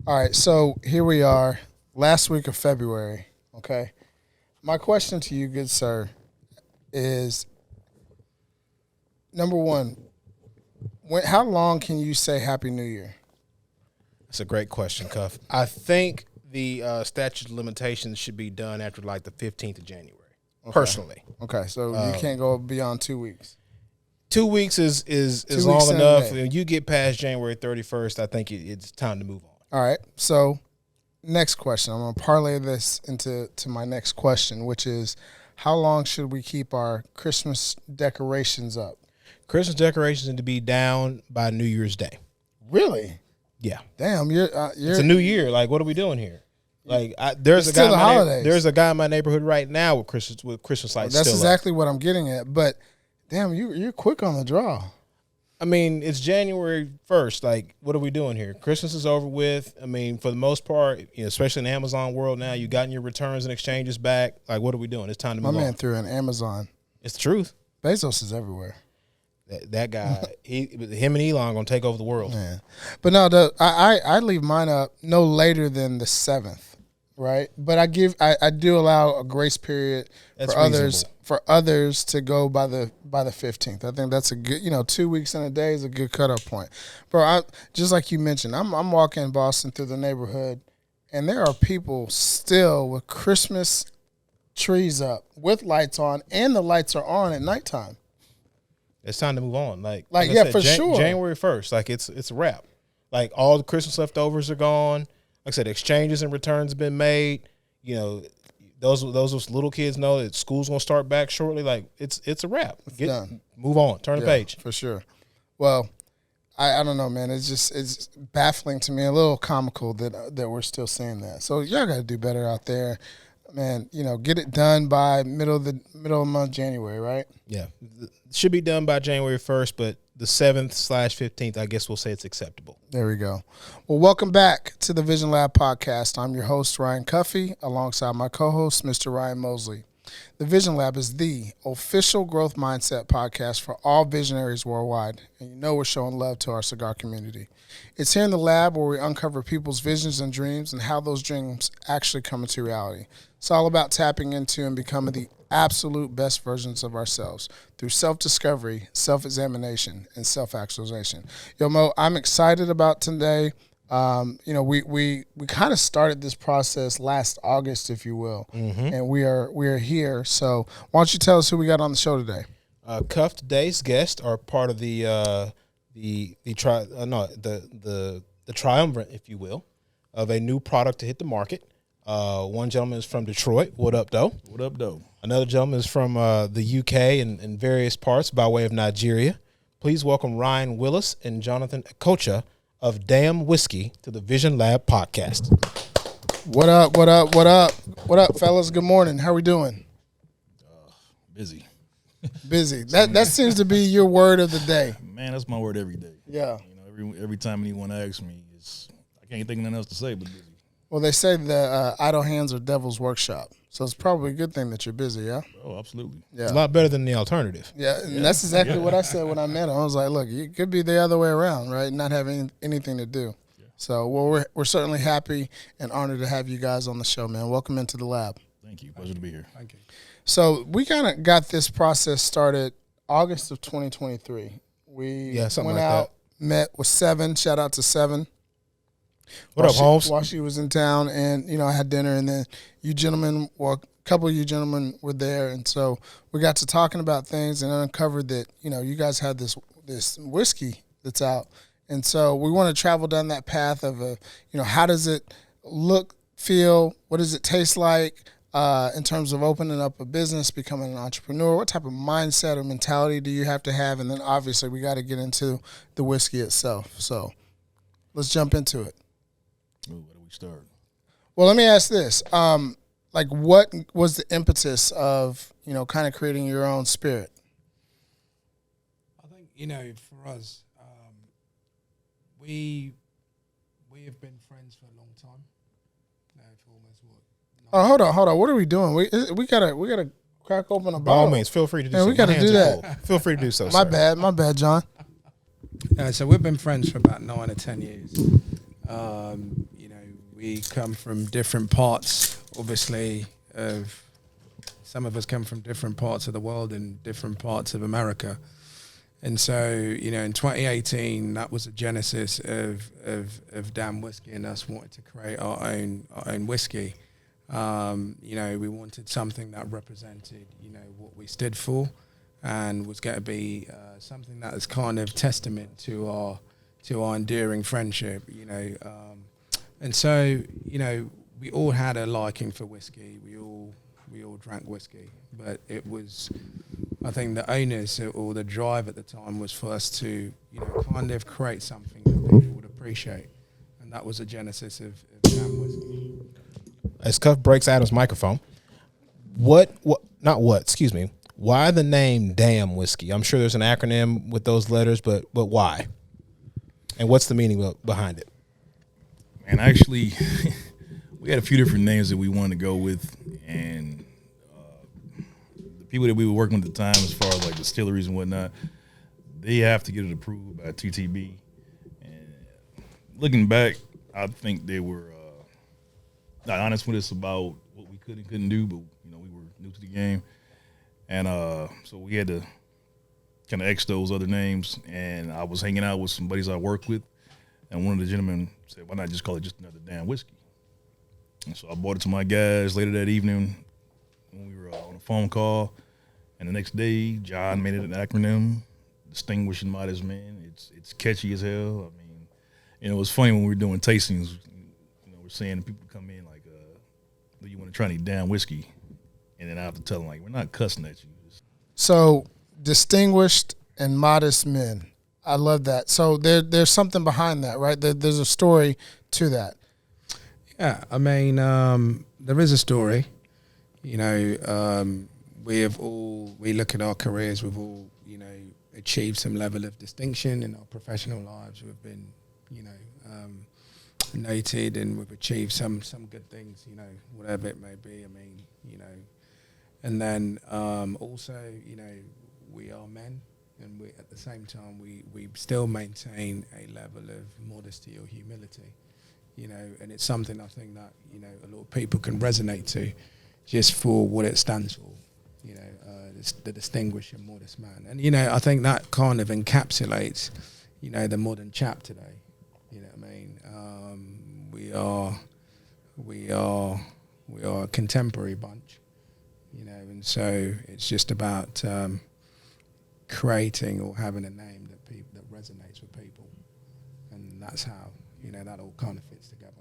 All right, so here we are, last week of February, okay? My question to you, good sir, is, number one, how long can you say Happy New Year? That's a great question, Cuff. I think the statute of limitations should be done after like the 15th of January, personally. Okay, so you can't go beyond 2 weeks. 2 weeks is 2 weeks long and a enough. day. When you get past January 31st, I think it's time to move on. All right, so next question. I'm going to parlay this into my next question, which is, how long should we keep our Christmas decorations up? Christmas decorations need to be down by New Year's Day. Really? Yeah. Damn, It's a new year. Like, what are we doing here? Like, there's It's a guy. still the holidays. There's a guy in my neighborhood right now with Christmas lights. That's still exactly what I'm getting at. But damn, you're quick on the draw. I mean, it's January 1st. Like, what are we doing here? Christmas is over with. I mean, for the most part, especially in the Amazon world now, you gotten your returns and exchanges back. Like, what are we doing? It's time to move on. My man threw in Amazon. It's the truth. Bezos is everywhere. That guy, him and Elon gonna take over the world. Yeah. But no, I leave mine up no later than the 7th, right? But I do allow a grace period for others to go by the 15th. I think that's a good, 2 weeks and a day is a good cutoff point. Bro, just like you mentioned, I'm walking in Boston through the neighborhood, and there are people still with Christmas trees up with lights on, and the lights are on at nighttime. It's time to move on. Like yeah, for sure. January 1st, like it's a wrap. Like all the Christmas leftovers are gone. Like I said, exchanges and returns have been made. Those little kids know that school's gonna start back shortly. Like it's a wrap. Done. Move on. Turn the page. For sure. Well, I don't know, man. It's baffling to me, a little comical that we're still seeing that. So y'all got to do better out there. Man, get it done by middle of the month, January, right? Yeah, it should be done by January 1st, but the 7th/15th, I guess we'll say it's acceptable. There we go. Well, welcome back to the Vision Lab podcast. I'm your host, Ryan Cuffey, alongside my co-host, Mr. Ryan Mosley. The Vision Lab is the official growth mindset podcast for all visionaries worldwide, and we're showing love to our cigar community. It's here in the lab where we uncover people's visions and dreams and how those dreams actually come into reality. It's all about tapping into and becoming the absolute best versions of ourselves through self-discovery, self-examination, and self-actualization. Yo, Mo, I'm excited about today. We kind of started this process last August, if you will, and we are here. So why don't you tell us who we got on the show today? Cuff, today's guests are part of the triumvirate, if you will, of a new product to hit the market. One gentleman is from Detroit. What up, though? What up, though? Another gentleman is from the UK and various parts by way of Nigeria. Please welcome Ryan Willis and Jonathan Ekeocha of DAMM Whiskey to the Vision Lab podcast. What up, what up, what up? What up, fellas? Good morning. How we doing? Busy. Busy. That seems to be your word of the day. Man, that's my word every day. Yeah. Every time anyone asks me, I can't think of nothing else to say but busy. Well, they say the idle hands are devil's workshop. So it's probably a good thing that you're busy, yeah? Oh, absolutely. Yeah. It's a lot better than the alternative. Yeah, and that's exactly what I said when I met him. I was like, look, it could be the other way around, right? Not having anything to do. Yeah. So, we're certainly happy and honored to have you guys on the show, man. Welcome into the lab. Thank you. Pleasure to be here. Thank you. So we kind of got this process started August of 2023. We went out, met with Seven. Shout out to Seven. What up, Holmes? While she was in town, and I had dinner, and then a couple of you gentlemen were there, and so we got to talking about things and uncovered that you guys had this whiskey that's out, and so we want to travel down that path of how does it look, feel, what does it taste like in terms of opening up a business, becoming an entrepreneur. What type of mindset or mentality do you have to have, and then obviously we got to get into the whiskey itself. So let's jump into it. Ooh, where do we start? Well, let me ask this. What was the impetus of, kind of creating your own spirit? I think, for us, we have been friends for a long time. For almost Oh, hold on. What are we doing? We gotta crack open a By all bottle. means, feel free to do Man, so. we got to do that. Feel free to do so, My sir. bad, John. So we've been friends for about 9 or 10 years. we come from different parts, obviously, of some of us come from different parts of the world and different parts of America. And so, you know, in 2018, that was the genesis of DAMM whiskey and us wanting to create our own whiskey. You know, we wanted something that represented, you know, what we stood for, and was going to be something that is kind of testament to our enduring friendship, you know. And so, you know, we all had a liking for whiskey. We all drank whiskey, but it was, I think the onus or the drive at the time was for us to, you know, kind of create something that people would appreciate, and that was the genesis of DAMM whiskey. As Cuff breaks Adam's microphone, excuse me, why the name DAMM whiskey? I'm sure there's an acronym with those letters, but why? And what's the meaning behind it? And actually, we had a few different names that we wanted to go with, and the people that we were working with at the time, as far as like distilleries and whatnot, they have to get it approved by TTB. And looking back, I think they were not honest with us about what we could and couldn't do, but you know, we were new to the game, and so we had to kind of X those other names. And I was hanging out with some buddies I worked with, and one of the gentlemen said, "Why not just call it just another DAMM whiskey?" And so I brought it to my guys later that evening when we were on a phone call, and the next day John made it an acronym, Distinguished and Modest Man. It's catchy as hell. I mean, you know, it was funny when we were doing tastings. You know, we're saying people come in like, "Do you want to try any DAMM whiskey?" And then I have to tell them, like, we're not cussing at you. So, distinguished and modest men. I love that. So there's something behind that, right? There's a story to that. Yeah, I mean, there is a story. You know, we look at our careers, we've all, you know, achieved some level of distinction in our professional lives. We've been, you know, noted, and we've achieved some good things, you know, whatever it may be. I mean, you know, and then also, you know, we are men, and we at the same time we still maintain a level of modesty or humility, you know, and it's something I think that, you know, a lot of people can resonate to, just for what it stands for, you know, the distinguished and modest man. And you know, I think that kind of encapsulates, you know, the modern chap today. You know what I mean? We are a contemporary bunch, you know, and so it's just about creating or having a name that resonates with people, and that's how, you know, that all kind of fits together.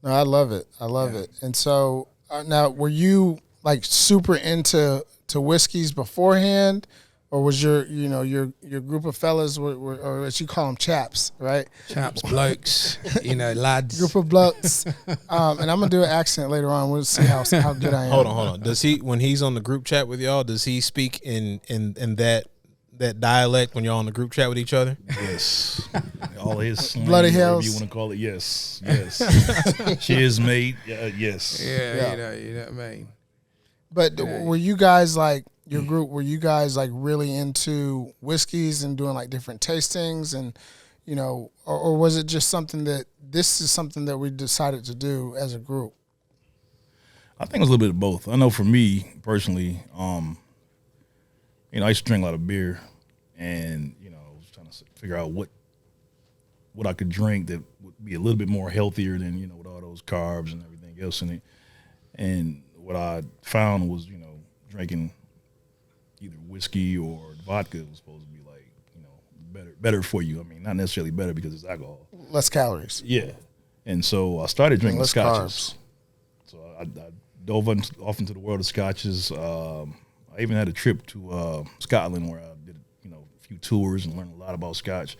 No, I love it. I love it. And so now, were you like super into whiskeys beforehand, or was your group of fellas or as you call them, chaps, right? Chaps, blokes, you know, lads. Group of blokes. And I'm gonna do an accent later on. We'll see how good I am. Hold on. Does he, when he's on the group chat with y'all, does he speak in that dialect when you're on the group chat with each other? Yes. All his slang, Bloody whatever hells. you want to call it. Yes. Cheers, mate. yes. Yeah, you know what I mean. But were you guys like, your group, were you guys like really into whiskeys and doing like different tastings, and you know, or was it just something that this is something that we decided to do as a group? I think it was a little bit of both. I know for me personally, you know, I used to drink a lot of beer, and you know, I was trying to figure out what I could drink that would be a little bit more healthier than, you know, with all those carbs and everything else in it. And what I found was, you know, drinking either whiskey or vodka was supposed to be like, you know, better for you. I mean, not necessarily better because it's alcohol. Less calories. Yeah. And so I started drinking less scotches. carbs. So I dove off into the world of scotches. I even had a trip to Scotland where I did, you know, a few tours and learned a lot about scotch.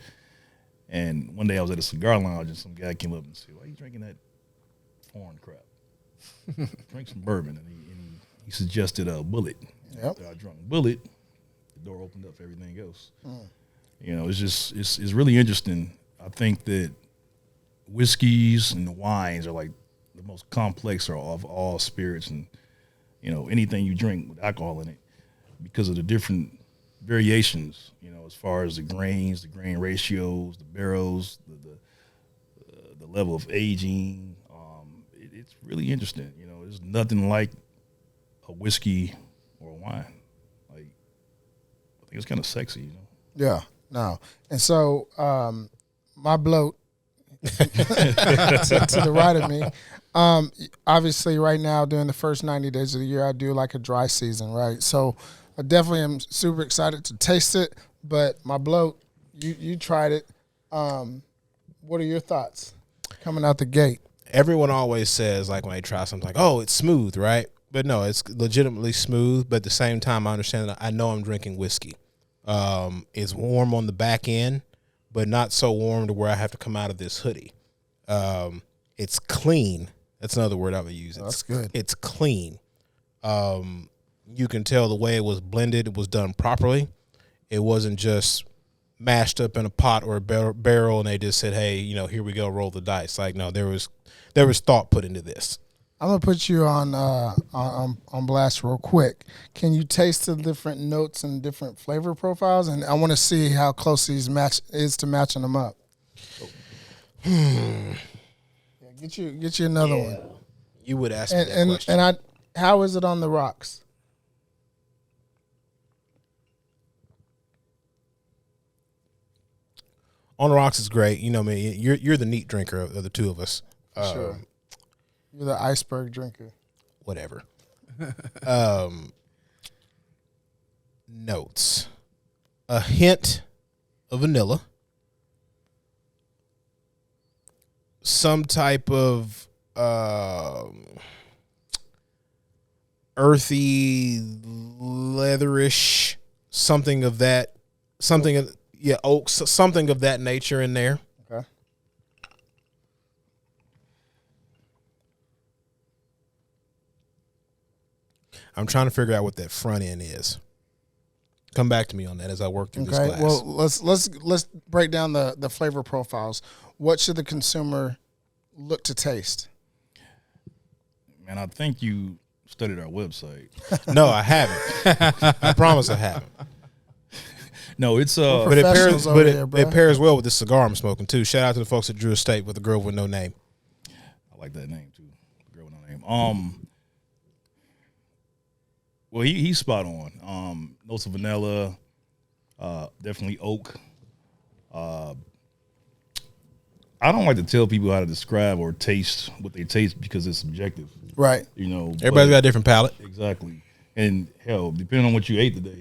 And one day I was at a cigar lounge and some guy came up and said, "Why are you drinking that foreign crap? Drink some bourbon." And he suggested a Bullet. Yep. After I drank Bullet, the door opened up for everything else. You know, it's really interesting. I think that whiskeys and wines are like the most complex of all spirits, and you know, anything you drink with alcohol in it, because of the different variations, you know, as far as the grains, the grain ratios, the barrels, the level of aging, it's really interesting. You know, there's nothing like a whiskey or a wine. Like, I think it's kind of sexy, you know. Yeah, no. And so my bloat to the right of me, obviously right now during the first 90 days of the year, I do like a dry season, right? So I definitely am super excited to taste it, but my bloat, you tried it. What are your thoughts coming out the gate? Everyone always says, like, when they try something, like, oh, it's smooth, right? But no, it's legitimately smooth. But at the same time, I understand that I know I'm drinking whiskey. It's warm on the back end, but not so warm to where I have to come out of this hoodie. It's clean. That's another word I would use. That's good. It's clean. You can tell the way it was blended. It was done properly. It wasn't just mashed up in a pot or a barrel and they just said, hey, you know, here we go, roll the dice. Like, no, there was thought put into this. I'm gonna put you on blast real quick. Can you taste the different notes and different flavor profiles? And I want to see how close these is to matching them up. Yeah, get you another one. You would ask me that question. And how is it on the rocks? On the rocks is great. You know me. You're the neat drinker of the two of us. Sure. You're the iceberg drinker. Whatever. Notes. A hint of vanilla. Some type of earthy, leatherish, something of that, oak, something of that nature in there. Okay. I'm trying to figure out what that front end is. Come back to me on that as I work through this glass. Well, let's break down the flavor profiles. What should the consumer look to taste? Man, I think you studied our website. No, I haven't. I promise I haven't. No, it's But it pairs well with the cigar I'm smoking too. Shout out to the folks at Drew Estate with the girl with no name. I like that name too. Girl with no name. Well, he's spot on. Notes of vanilla, definitely oak. I don't like to tell people how to describe or taste what they taste because it's subjective. Right. You know, Everybody's got a different palate. Exactly. And hell, depending on what you ate today,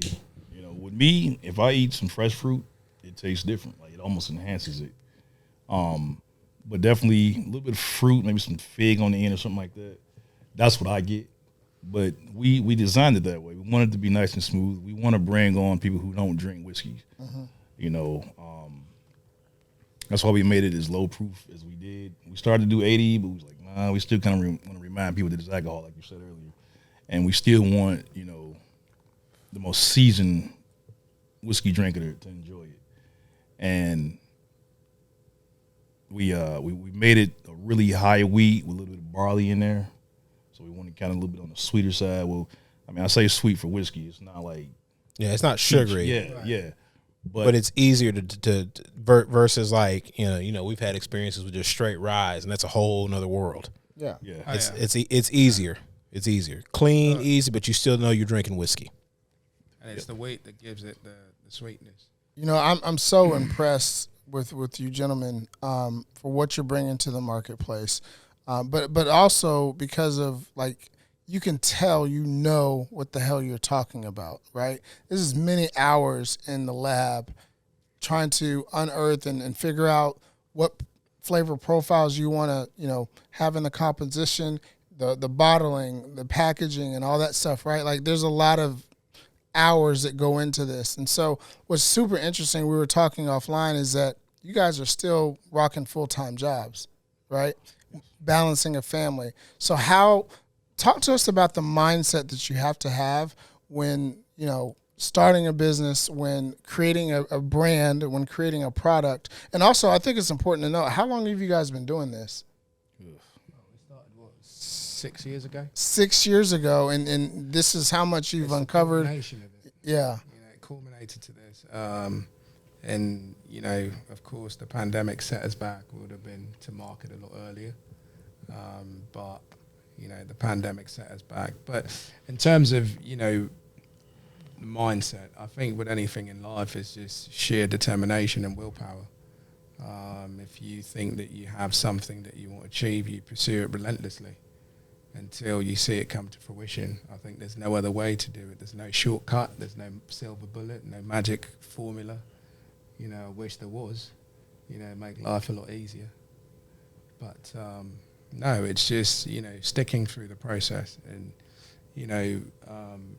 you know, with me, if I eat some fresh fruit, it tastes different. Like it almost enhances it. But definitely a little bit of fruit, maybe some fig on the end or something like that. That's what I get. But we designed it that way. We wanted it to be nice and smooth. We want to bring on people who don't drink whiskey. Mm-hmm. You know, that's why we made it as low proof as we did. We started to do 80, but we was like, nah, we still kind of want to remind people that it's alcohol, like you said earlier. And we still want, you know, the most seasoned whiskey drinker to enjoy it. And we made it a really high wheat with a little bit of barley in there. So we want to kind of a little bit on the sweeter side. Well, I mean, I say sweet for whiskey. It's not like it's not sugary. Yeah, right. Yeah. But it's easier to versus like you know we've had experiences with just straight rye, and that's a whole nother world. Yeah. It's easier. It's easier, clean, easy, but you still know you're drinking whiskey. And it's the weight that gives it the sweetness. You know, I'm so impressed with you gentlemen for what you're bringing to the marketplace, but also because of like you can tell you know what the hell you're talking about, right? This is many hours in the lab trying to unearth and figure out what flavor profiles you want to, you know, have in the composition, the bottling, the packaging, and all that stuff, right? Like there's a lot of hours that go into this. And so what's super interesting, we were talking offline, is that you guys are still rocking full-time jobs, right? Balancing a family. So talk to us about the mindset that you have to have when, you know, starting a business, when creating a brand, when creating a product. And also, I think it's important to know, how long have you guys been doing this? We started, 6 years ago? 6 years ago, and this is how much you've uncovered. Of it. Yeah. You know, it culminated to this. And, you know, of course, the pandemic set us back. We would have been to market a lot earlier. But You know, the pandemic set us back. But in terms of, you know, the mindset, I think with anything in life is just sheer determination and willpower. If you think that you have something that you want to achieve, you pursue it relentlessly until you see it come to fruition. I think there's no other way to do it. There's no shortcut. There's no silver bullet, no magic formula. You know, I wish there was. You know, make life a lot easier. But no, it's just, you know, sticking through the process and, you know,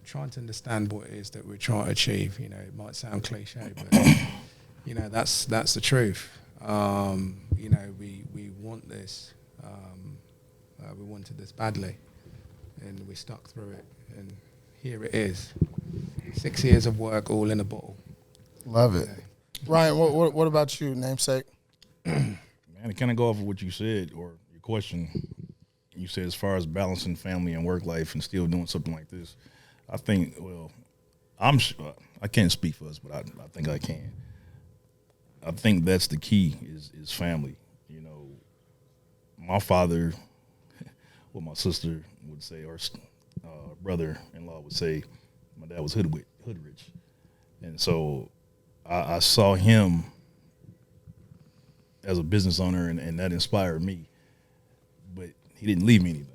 trying to understand what it is that we're trying to achieve. You know, it might sound cliche, but, you know, that's the truth. You know, we want this. We wanted this badly, and we stuck through it, and here it is. 6 years of work all in a bottle. Love it. Ryan, what about you, namesake? Man, to kind of go off of what you said or your question, you said as far as balancing family and work life and still doing something like this, I think, well, I can't speak for us, but I think I can. I think that's the key is family. You know, my father, what my sister would say, or brother-in-law would say, my dad was hood rich. And so I saw him as a business owner, and that inspired me. But he didn't leave me anything.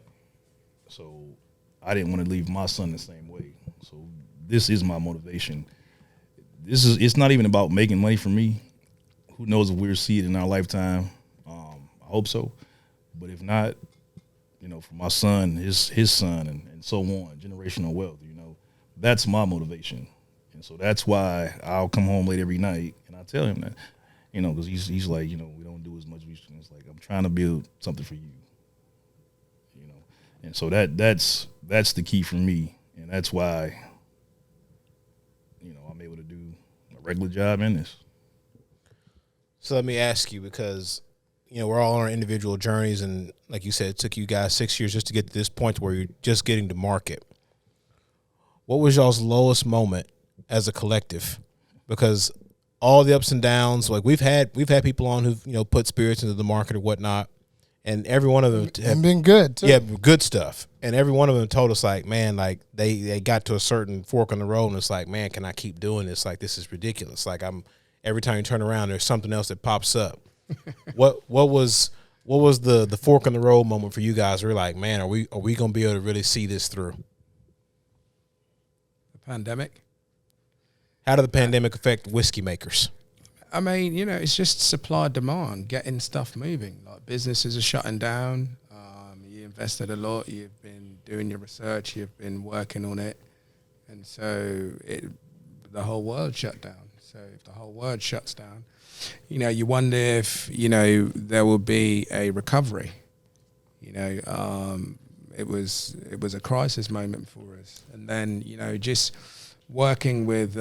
So I didn't want to leave my son the same way. So this is my motivation. It's not even about making money for me. Who knows if we'll see it in our lifetime. I hope so. But if not, you know, for my son, his son, and so on, generational wealth, you know, that's my motivation. And so that's why I'll come home late every night, and I tell him that, you know, because he's like, you know, we don't do as much. It's like, I'm trying to build something for you, you know. And so that's the key for me, and that's why, you know, I'm able to do a regular job in this. So let me ask you, because, you know, we're all on our individual journeys, and like you said, it took you guys 6 years just to get to this point where you're just getting to market. What was y'all's lowest moment as a collective? Because all the ups and downs, like we've had people on who've, you know, put spirits into the market or whatnot, and every one of them have been good too. Yeah, good stuff. And every one of them told us, like, man, like they got to a certain fork in the road, and it's like, man, can I keep doing this? Like, this is ridiculous. Like, every time you turn around, there's something else that pops up. What was the fork in the road moment for you guys? We're like, man, are we gonna be able to really see this through? The pandemic. How did the pandemic affect whiskey makers? I mean, you know, it's just supply demand, getting stuff moving. Like, businesses are shutting down. You invested a lot. You've been doing your research. You've been working on it, and so the whole world shut down. So if the whole world shuts down, you know, you wonder if, you know, there will be a recovery. You know, it was a crisis moment for us, and then, you know, just working with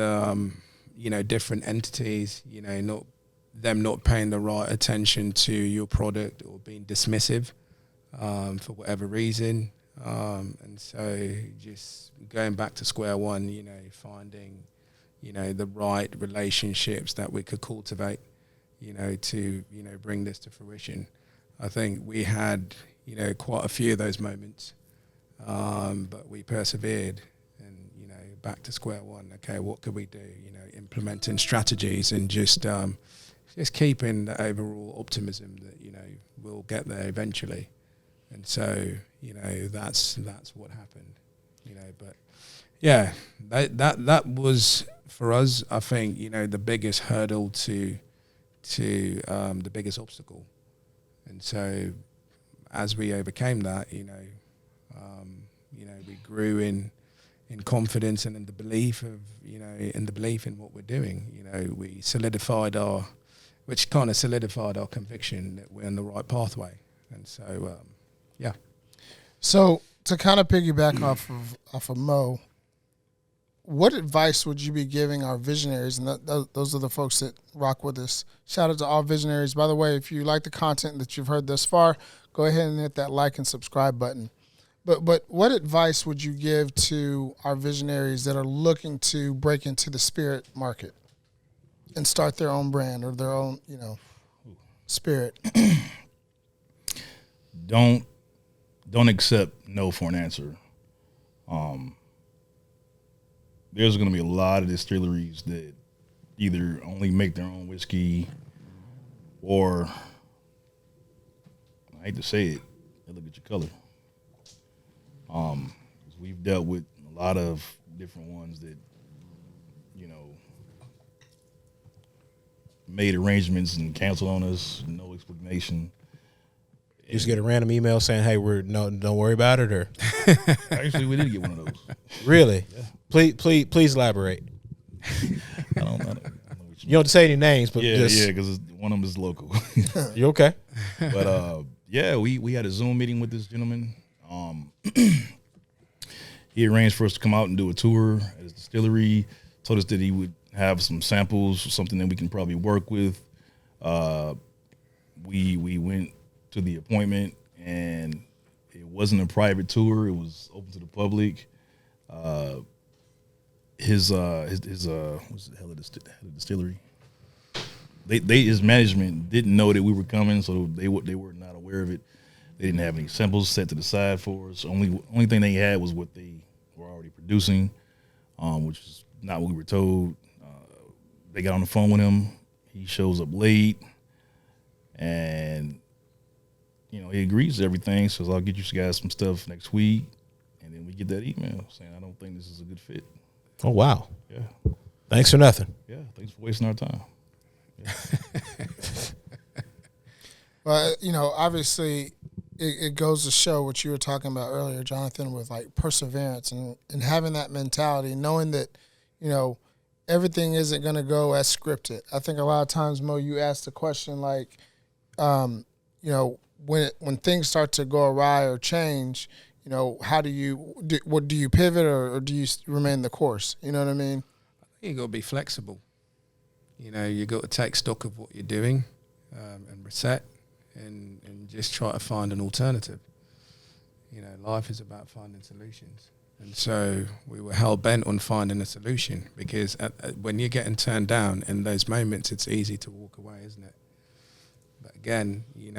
you know, different entities, you know, not paying the right attention to your product or being dismissive for whatever reason, and so just going back to square one, you know, finding, you know, the right relationships that we could cultivate, you know, to, you know, bring this to fruition. I think we had, you know, quite a few of those moments, but we persevered, and, you know, back to square one. Okay, what could we do? You know, implementing strategies and just keeping the overall optimism that, you know, we'll get there eventually. And so, you know, that's what happened, you know. But yeah, that was, for us, I think, you know, the biggest hurdle to the biggest obstacle. And so as we overcame that, you know, we grew in confidence and in the belief of, you know, in what we're doing. You know, we solidified our conviction that we're on the right pathway. And so, yeah. So to kind of piggyback off of Mo, what advice would you be giving our visionaries? And those are the folks that rock with us. Shout out to all visionaries. By the way, if you like the content that you've heard thus far, go ahead and hit that like and subscribe button. But what advice would you give to our visionaries that are looking to break into the spirit market and start their own brand or their own, you know, spirit? Don't don't accept no for an answer. There's going to be a lot of distilleries that either only make their own whiskey, or I hate to say it, they look at your color. We've dealt with a lot of different ones that, you know, made arrangements and canceled on us, no explanation. You just get a random email saying, "Hey, don't worry about it," or Actually, we did get one of those. really? Yeah. Please elaborate. I don't know. You don't have to say any names, but Yeah, just because one of them is local. you okay? But yeah, we had a Zoom meeting with this gentleman. He arranged for us to come out and do a tour at his distillery. Told us that he would have some samples, something that we can probably work with. We went to the appointment, and it wasn't a private tour; it was open to the public. What's the hell of the distillery? His management didn't know that we were coming, so they were not aware of it. They didn't have any samples set to the side for us. Only thing they had was what they were already producing, which is not what we were told. They got on the phone with him. He shows up late, and he agrees to everything. Says, "I'll get you guys some stuff next week," and then we get that email saying, "I don't think this is a good fit." Oh wow! Yeah. Thanks for nothing. Yeah. Thanks for wasting our time. Yeah. But obviously, it goes to show what you were talking about earlier, Jonathan, with like perseverance and having that mentality, knowing that everything isn't going to go as scripted. I think a lot of times, Mo, you asked the question like, when things start to go awry or change, how do you pivot or do you remain the course? You know what I mean? You got to be flexible. You got to take stock of what you're doing and reset and just try to find an alternative. Life is about finding solutions. And so we were hell-bent on finding a solution because when you're getting turned down in those moments, it's easy to walk away, isn't it? But again, you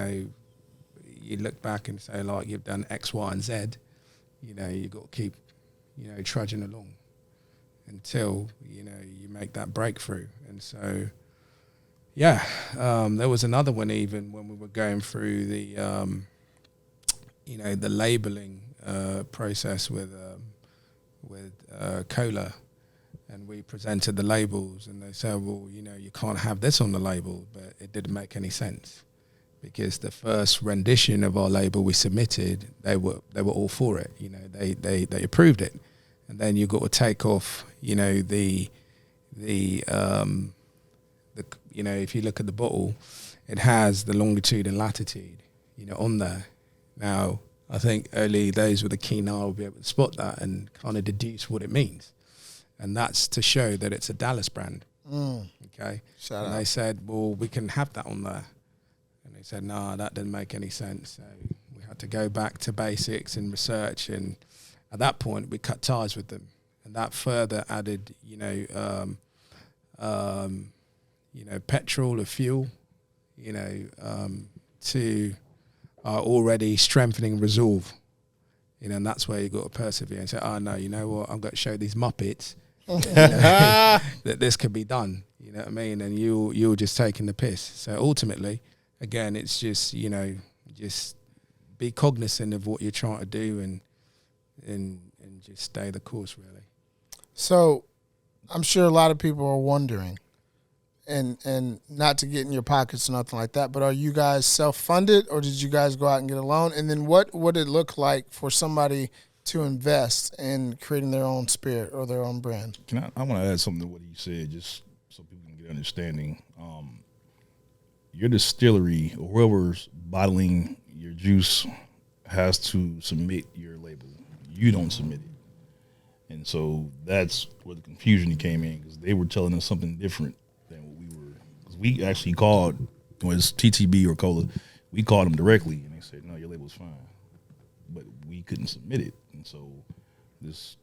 look back and say, like, you've done X, Y, and Z, you've got to keep, trudging along until, you make that breakthrough. And so, yeah, there was another one even when we were going through the, the labeling process with cola, and we presented the labels, and they said, well, you can't have this on the label, but it didn't make any sense because the first rendition of our label we submitted, they were all for it. They approved it, and then you got to take off, the if you look at the bottle, it has the longitude and latitude, on there. Now, I think early days with a keen eye will be able to spot that and kind of deduce what it means. And that's to show that it's a Dallas brand. Okay. Shout out. They said, well, we can have that on there. And they said, no, that didn't make any sense. So we had to go back to basics and research. And at that point, we cut ties with them. And that further added, petrol or fuel, to our already strengthening resolve. And that's where you got to persevere and say, oh, no, you know what, I'm going to show these Muppets that this could be done. You know what I mean? And you're just taking the piss. So ultimately, again, it's just, just be cognizant of what you're trying to do and just stay the course, really. So I'm sure a lot of people are wondering, and not to get in your pockets or nothing like that, but are you guys self-funded or did you guys go out and get a loan? And then what would it look like for somebody to invest in creating their own spirit or their own brand? I want to add something to what he said, just so people can get understanding. Your distillery or whoever's bottling your juice has to submit your label. You don't submit it. And so that's where the confusion came in, because they were telling us something different than what we were. Because we actually called, when it's TTB or Cola, we called them directly, and they said, no, your label's fine. But we couldn't submit it. And so this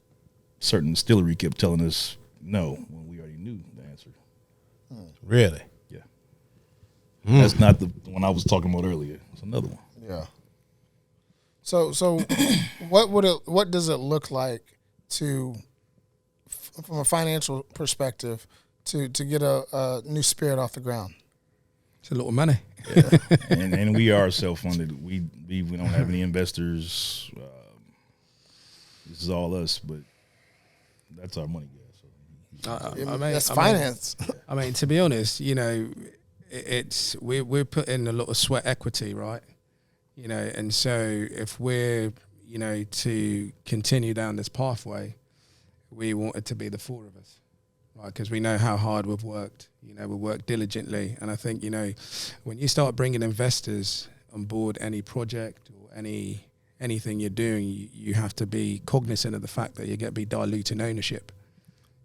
certain distillery kept telling us no, when we already knew the answer. Really? Yeah. That's not the one I was talking about earlier. It's another one. Yeah. So, what does it look like to, from a financial perspective, to get a new spirit off the ground? It's a lot of money. Yeah. and we are self-funded. We don't have any investors. This is all us, but that's our money, guys. So. That's finance. I mean, to be honest, we're putting a lot of sweat equity, right? And so if we're, to continue down this pathway, we want it to be the four of us, right? Because we know how hard we've worked. We work diligently, and I think when you start bringing investors on board any project or anything you're doing, you have to be cognizant of the fact that you're going to be diluting ownership.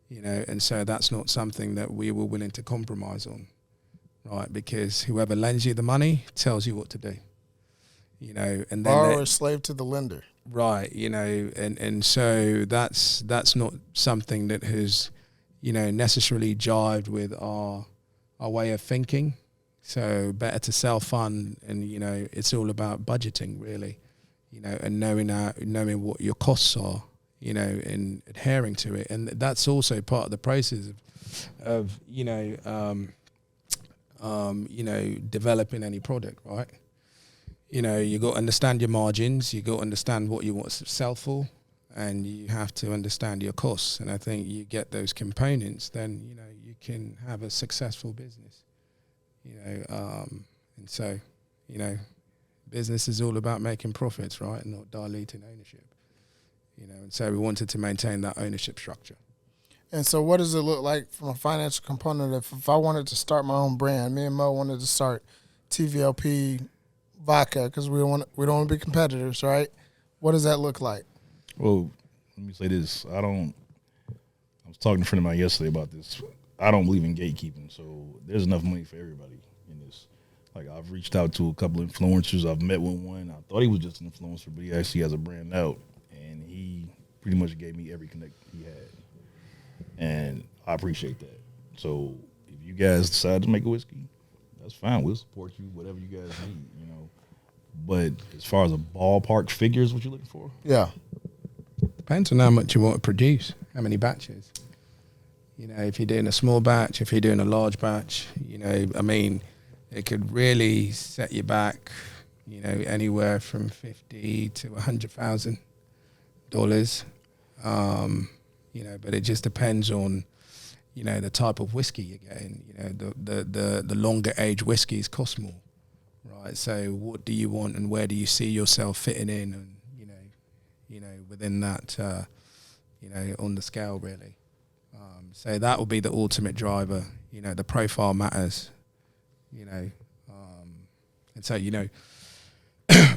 And so that's not something that we were willing to compromise on, right? Because whoever lends you the money tells you what to do. And then borrower slave to the lender. Right, and so that's not something that has, necessarily jived with our way of thinking. So better to self-fund, and it's all about budgeting really, and knowing what your costs are, and adhering to it, and that's also part of the process of developing any product, right? You got to understand your margins, you got to understand what you want to sell for, and you have to understand your costs. And I think you get those components, then, you can have a successful business. And so, business is all about making profits, right? And not diluting ownership. And so we wanted to maintain that ownership structure. And so what does it look like from a financial component? If I wanted to start my own brand, me and Mo wanted to start TVLP vodka, because we don't want to be competitors, right? What does that look like? Well, let me say this. I was talking to a friend of mine yesterday about this. I don't believe in gatekeeping, so there's enough money for everybody in this. Like, I've reached out to a couple of influencers. I've met with one. I thought he was just an influencer, but he actually has a brand out, and he pretty much gave me every connect he had. And I appreciate that. So if you guys decide to make a whiskey, that's fine. We'll support you, whatever you guys need, But as far as a ballpark figure is what you're looking for? Yeah. Depends on how much you want to produce, how many batches. If you're doing a small batch, if you're doing a large batch, it could really set you back, anywhere from $50,000 to $100,000. But it just depends on, the type of whiskey you're getting. The longer age whiskeys cost more, right? So what do you want, and where do you see yourself fitting in, and within that, on the scale really. So that will be the ultimate driver. The profile matters. And so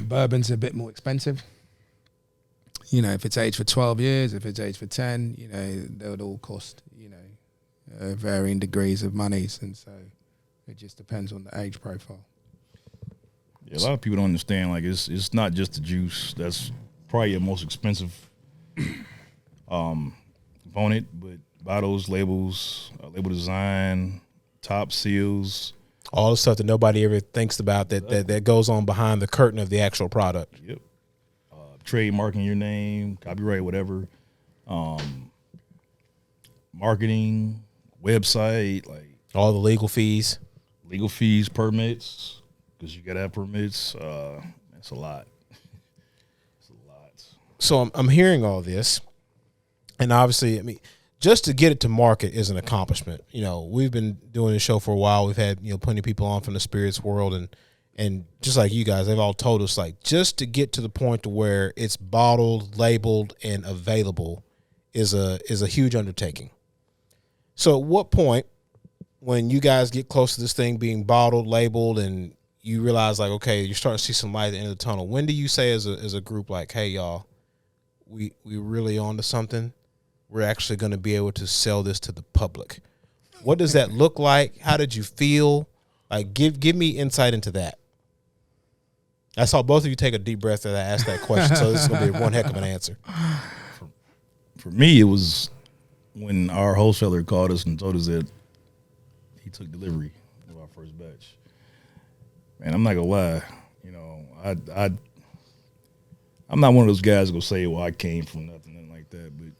bourbon's a bit more expensive. If it's aged for 12 years, if it's aged for 10, they would all cost, varying degrees of monies. And so it just depends on the age profile. Yeah, a lot of people don't understand, like, it's not just the juice. That's probably your most expensive component, but bottles, labels, label design, top seals. All the stuff that nobody ever thinks about that goes on behind the curtain of the actual product. Yep. Trademarking your name, copyright, whatever, marketing, website, like all the legal fees, permits, because you gotta have permits. That's a lot. It's a lot. So I'm hearing all this, and obviously, just to get it to market is an accomplishment. We've been doing this show for a while. We've had plenty of people on from the spirits world, and just like you guys, they've all told us, like, just to get to the point to where it's bottled, labeled, and available is a huge undertaking. So at what point, when you guys get close to this thing being bottled, labeled, and you realize, like, okay, you're starting to see some light at the end of the tunnel, when do you say as a group, like, hey, y'all, we really on to something? We're actually going to be able to sell this to the public. What does that look like? How did you feel? Like, give me insight into that. I saw both of you take a deep breath as I asked that question, so this is going to be one heck of an answer. For me, it was when our wholesaler called us and told us that he took delivery of our first batch. Man, I'm not gonna lie, I'm not one of those guys who go say, well, I came from nothing like that. But,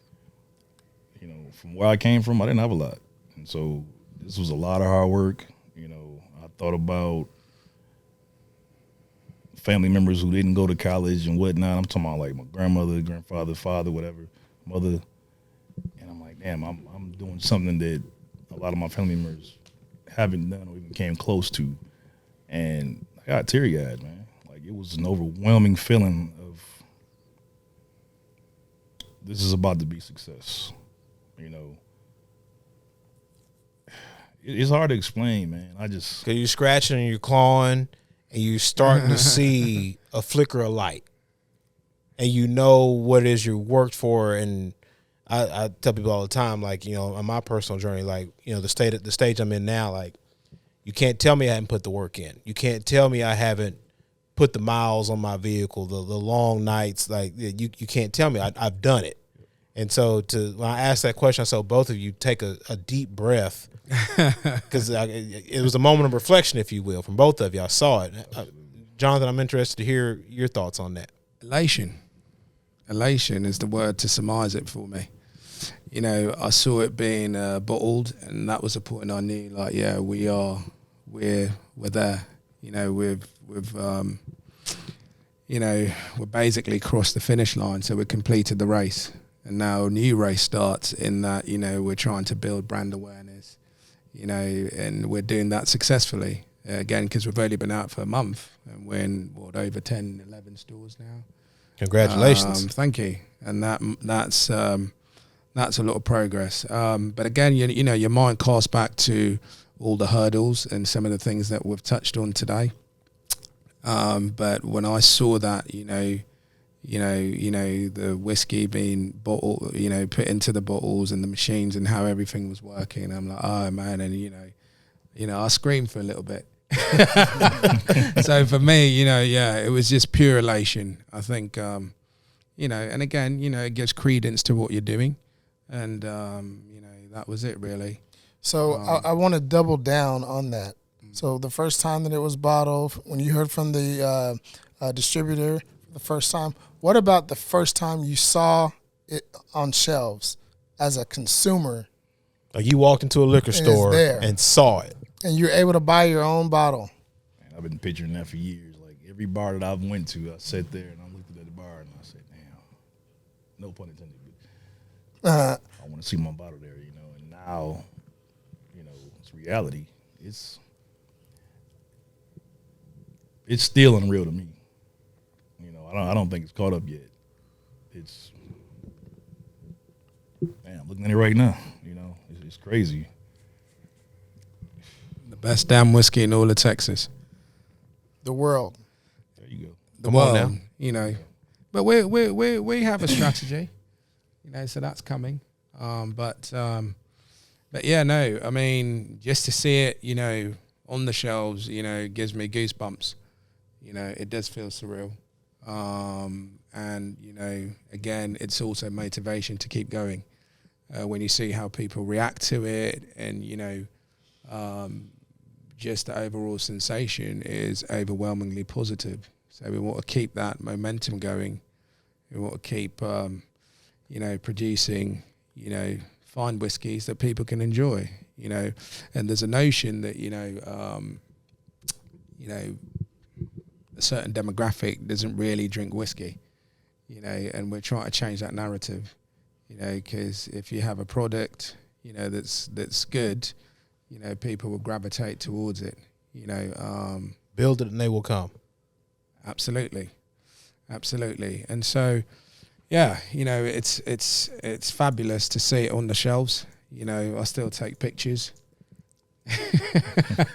you know, from where I came from, I didn't have a lot. And so this was a lot of hard work. You know, I thought about family members who didn't go to college and whatnot. I'm talking about like my grandmother, grandfather, father, whatever, mother. And I'm like, damn, I'm doing something that a lot of my family members haven't done or even came close to. And I got teary-eyed, man. Like, it was an overwhelming feeling of this is about to be success. You know, it's hard to explain, man. I just... Because you're scratching and you're clawing and you're starting to see a flicker of light. And you know what it is you worked for. And I tell people all the time, like, you know, on my personal journey, like, you know, the stage I'm in now, like, you can't tell me I haven't put the work in. You can't tell me I haven't put the miles on my vehicle, the long nights. Like, you can't tell me. I've done it. And so when I asked that question, I saw both of you take a deep breath, because it was a moment of reflection, if you will, from both of you. I saw it. Jonathan, I'm interested to hear your thoughts on that. Elation. Elation is the word to surmise it for me. You know, I saw it being bottled, and that was the point I knew, like, yeah, we're there. You know, we've you know, we're basically crossed the finish line, so we completed the race. And now a new race starts in that, you know, we're trying to build brand awareness, you know, and we're doing that successfully. Again, because we've only been out for a month, and we're in, over 10, 11 stores now. Congratulations. Thank you. And that's a lot of progress. But again, you know, your mind casts back to all the hurdles and some of the things that we've touched on today. But when I saw that, you know, the whiskey being bottled, you know, put into the bottles and the machines and how everything was working, I'm like, oh man, and you know, I screamed for a little bit. So for me, you know, yeah, it was just pure elation. I think, you know, and again, you know, it gives credence to what you're doing, and you know, that was it really. So I want to double down on that. So the first time that it was bottled, when you heard from the distributor for the first time, what about the first time you saw it on shelves as a consumer? Like, you walked into a liquor store and saw it. And you're able to buy your own bottle. Man, I've been picturing that for years. Like, every bar that I've went to, I sat there and I looked at the bar and I said, damn, no pun intended, but I want to see my bottle there, you know. And now, you know, it's reality. It's still unreal to me. You know, I don't think it's caught up yet. It's, man, I'm looking at it right now. You know, it's crazy. The best damn whiskey in all of Texas. The world. There you go. The world, now. You know. But we have a strategy, you know, so that's coming. But yeah, no, I mean, just to see it, you know, on the shelves, you know, gives me goosebumps. You know, it does feel surreal. And, you know, again, it's also motivation to keep going. When you see how people react to it, and, you know, just the overall sensation is overwhelmingly positive. So we want to keep that momentum going. We want to keep, you know, producing, you know, fine whiskies that people can enjoy, you know. And there's a notion that, you know, a certain demographic doesn't really drink whiskey, you know, and we're trying to change that narrative, you know, because if you have a product, you know, that's good, you know, people will gravitate towards it, you know. Build it and they will come. Absolutely. And so, yeah, you know, it's fabulous to see it on the shelves. You know, I still take pictures.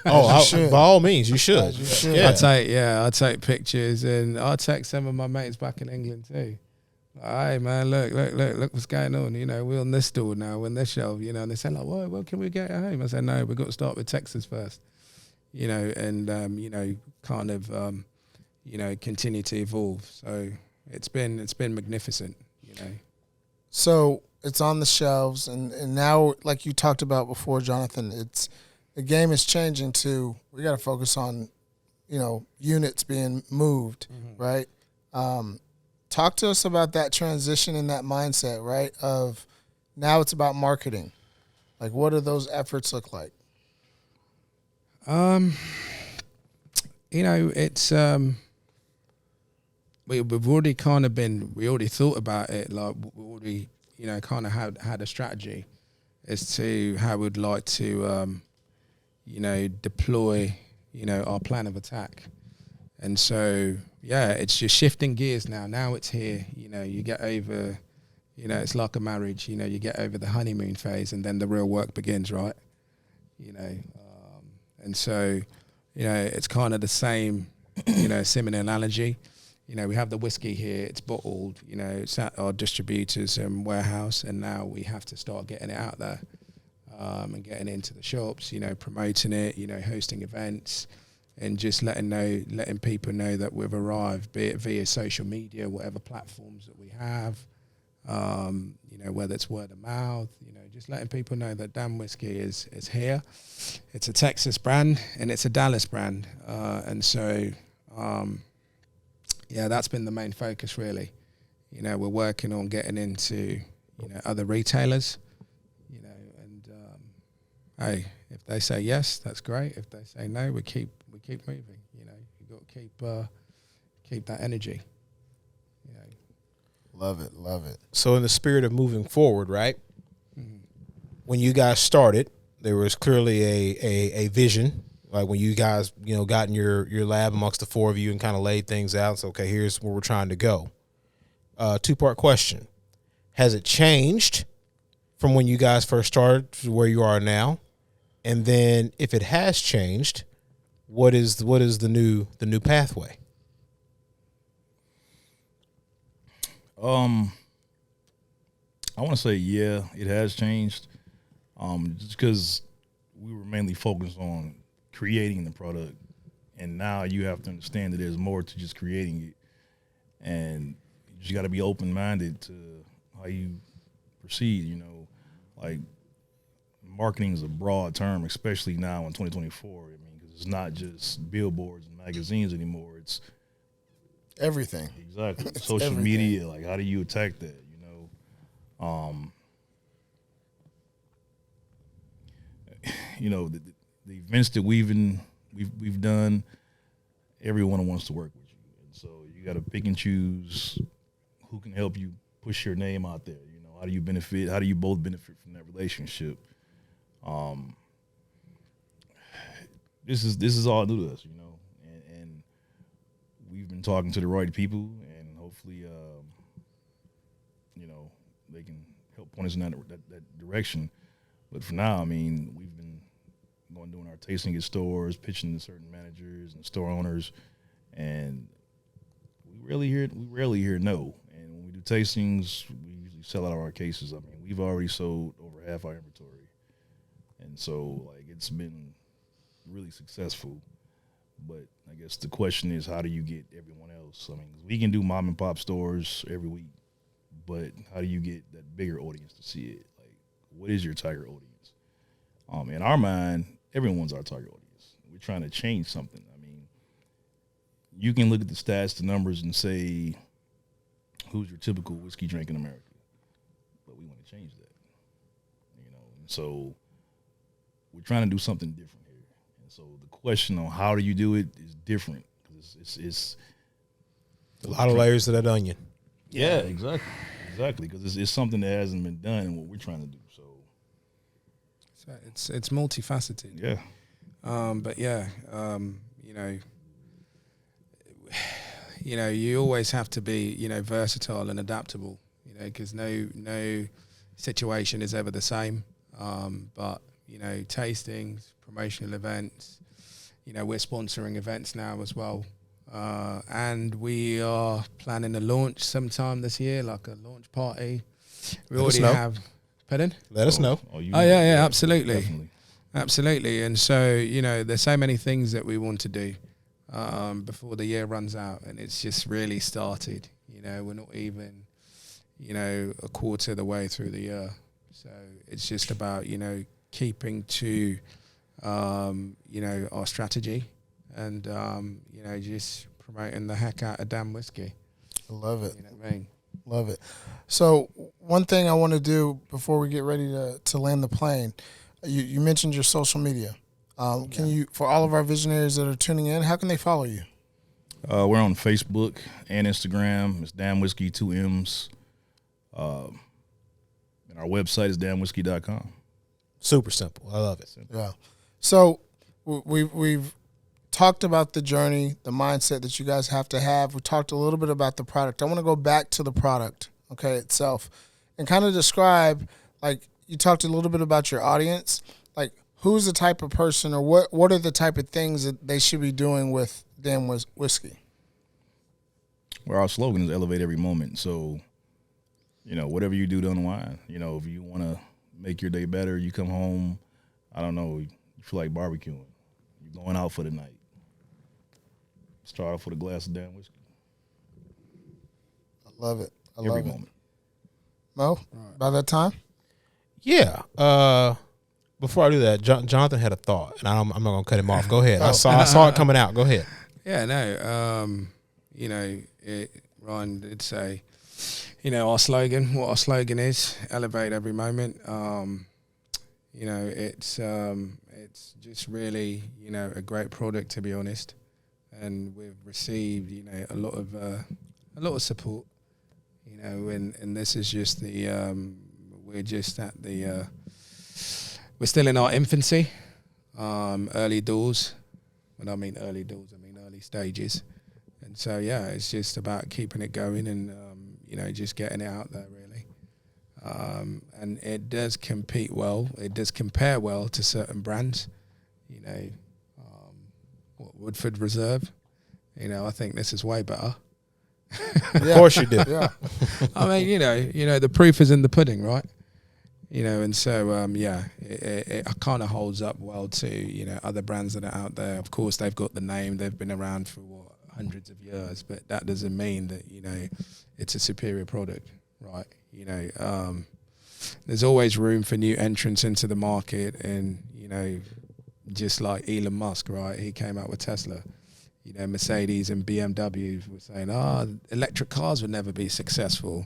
By all means, you should. Yeah. I take pictures, and I text some of my mates back in England too. Like, hey man, look what's going on. You know, we're on this store now, we're on this shelf. You know, and they say like, well, can we get it home? I said, no, we've got to start with Texas first. You know, and you know, kind of, you know, continue to evolve. So it's been magnificent. You know. So it's on the shelves, and now, like you talked about before, Jonathan, the game is changing to, we got to focus on, you know, units being moved, right? Talk to us about that transition and that mindset, right? Of now it's about marketing. Like, what do those efforts look like? It's we've already kind of we already thought about it. Like we already, kind of had a strategy as to how we'd like to, deploy, our plan of attack. And so, yeah, it's just shifting gears now. Now it's here. You get over, it's like a marriage. You get over the honeymoon phase, and then the real work begins, right? And so, it's kind of the same, similar analogy. We have the whiskey here, it's bottled, it's at our distributors and warehouse, and now we have to start getting it out there and getting into the shops, promoting it, hosting events, and just letting people know that we've arrived, be it via social media, whatever platforms that we have, whether it's word of mouth, just letting people know that DAMM whiskey is here. It's a Texas brand and it's a Dallas brand. And so, that's been the main focus really. We're working on getting into, other retailers, and hey, if they say yes, that's great. If they say no, we keep moving. You've got to keep that energy. Love it. So in the spirit of moving forward, right? Mm-hmm. When you guys started, there was clearly a vision. Like when you guys, got in your lab amongst the four of you and kind of laid things out. So, okay, here's where we're trying to go. Two-part question. Has it changed from when you guys first started to where you are now? And then if it has changed, what is the new pathway? I want to say, yeah, it has changed. Just because we were mainly focused on creating the product, and now you have to understand that there's more to just creating it, and you just got to be open-minded to how you proceed. Like marketing is a broad term, especially now in 2024. Because it's not just billboards and magazines anymore. It's everything. Exactly. It's social everything. media. Like, how do you attack that? The events that we've done, everyone wants to work with you, and so you got to pick and choose who can help you push your name out there. How do you benefit? How do you both benefit from that relationship? This is all new to us, and we've been talking to the right people, and hopefully, they can help point us in that direction. But for now, we've been doing our tasting at stores, pitching to certain managers and store owners, and we rarely hear no. And when we do tastings, we usually sell out of our cases. We've already sold over half our inventory, and so it's been really successful. But I guess the question is, how do you get everyone else? We can do mom and pop stores every week, but how do you get that bigger audience to see it? What is your target audience? In our mind, everyone's our target audience. We're trying to change something. You can look at the stats, the numbers, and say, who's your typical whiskey drink in America? But we want to change that. And so we're trying to do something different here. And so the question on how do you do it is different. It's a lot of layers to that onion. Yeah, exactly. Because it's something that hasn't been done in what we're trying to do. So it's multifaceted. Yeah. But yeah, you always have to be, versatile and adaptable, because no situation is ever the same. But, tastings, promotional events, we're sponsoring events now as well. And we are planning a launch sometime this year, like a launch party. We already have. Pardon? Let us know. Yeah, absolutely. Definitely. Absolutely. And so, there's so many things that we want to do before the year runs out, and it's just really started. We're not even, a quarter of the way through the year. So it's just about, keeping to, our strategy and, just promoting the heck out of DAMM whiskey. I love it. You know what I mean? Love it. So one thing I want to do before we get ready to land the plane, you mentioned your social media. Can you, for all of our visionaries that are tuning in, how can they follow you? We're on Facebook and Instagram. It's Damn Whiskey, 2 M's. And our website is damnwhiskey.com. Super simple. I love it. Yeah. So we've talked about the journey, the mindset that you guys have to have. We talked a little bit about the product. I want to go back to the product, okay, itself, and kind of describe, like, you talked a little bit about your audience, like, who's the type of person, or what are the type of things that they should be doing with Damn Whiskey? Well, our slogan is elevate every moment. So, whatever you do to unwind, if you want to make your day better, you come home, I don't know, you feel like barbecuing, you're going out for the night. Start off with a glass of damn whiskey. I love it. Every moment. Mo, by that time? Yeah. Before I do that, Jonathan had a thought, and I'm not going to cut him off. Go ahead. I saw it coming out. Go ahead. Yeah, no. Ryan did say, our slogan, what our slogan is, elevate every moment. It's just really, a great product, to be honest. And we've received, a lot of support, and this is just we're just at we're still in our infancy, early doors. When I mean early doors, I mean early stages. And so, yeah, it's just about keeping it going and, just getting it out there, really. And it does compete well. It does compare well to certain brands, Woodford Reserve. I think this is way better. Of course you do. Yeah. I mean, the proof is in the pudding, right? And so, it kind of holds up well to, other brands that are out there. Of course, they've got the name. They've been around for, hundreds of years, but that doesn't mean that, it's a superior product, right? There's always room for new entrants into the market, and, just like Elon Musk, right? He came out with Tesla. Mercedes and BMW were saying, electric cars would never be successful